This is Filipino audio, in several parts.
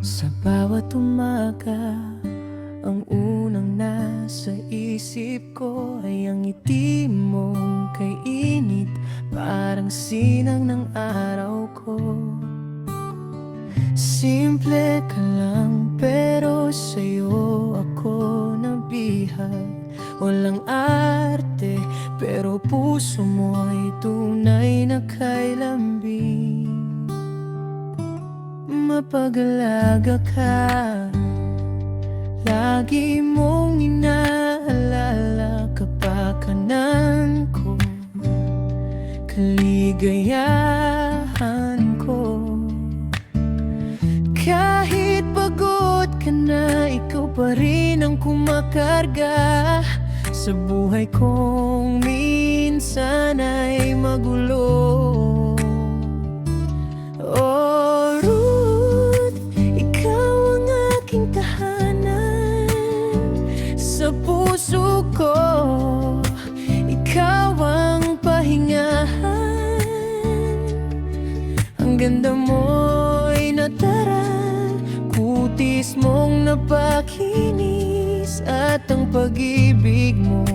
Sa bawat umaga, ang unang nasa isip ko ay ang ngiti mong kay init, parang sinang ng araw ko. Simple ka lang pero sa'yo ako nabihag. Walang arte pero puso mo'y tunay na kay lambing. Mapag-alaga ka, lagi mong inaalala kapakanan ko, kaligayahan ko. Kahit pagod ka na, ikaw pa rin ang kumakarga sa buhay kong minsan ay magulo. Oh Ruth, ikaw ang aking tahanan sa puso ko, ikaw ang pahingahan. Ang ganda mo'y nataran, kutis mong napakinis, at ang pag-ibig mo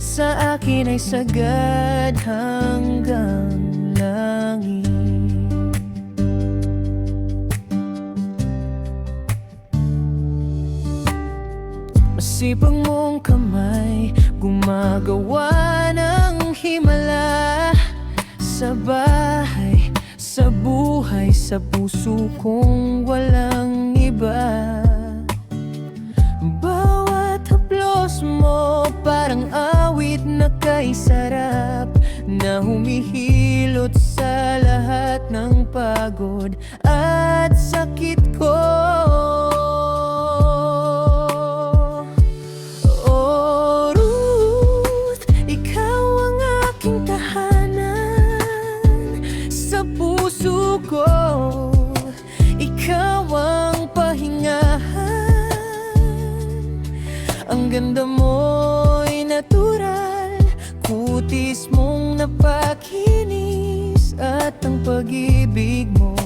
sa akin ay sagad hanggang langit. Masipag mong kamay, gumagawa ng himala sa bahay, sa buhay, sa puso kong walang iba. Bawat haplos mo parang awit na kay sarap, na humihilot sa lahat ng pagod at sakit ko. Oh Ruth, ikaw ang aking tahanan sa puso ko, ikaw ang pahingahan. Ang ganda mo'y natural, kutis mong napakinis, at ang pag-ibig mo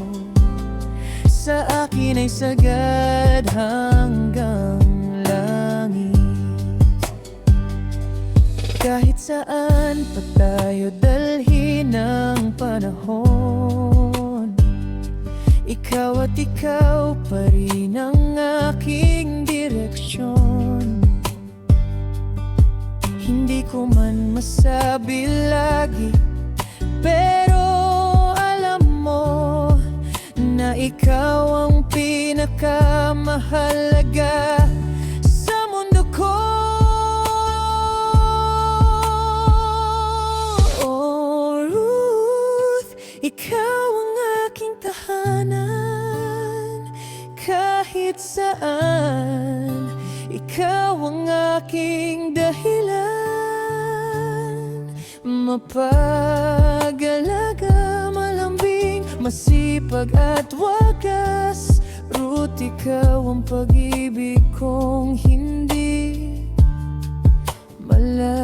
sa akin ay sagad hanggang langit. Kahit saan pa tayo dalhin ng panahon, ikaw at ikaw pa rin ang aking direksyon. Hindi ko man masabi lagi, pero alam mo na ikaw ang pinakamahalaga sa mundo ko. Oh Ruth, ikaw ang aking tahanan kahit saan, ikaw ang aking dahilan. Mapag-alaga, malambing, masipag at wagas. Ruth, ikaw ang pag-ibig kong hindi malalagay.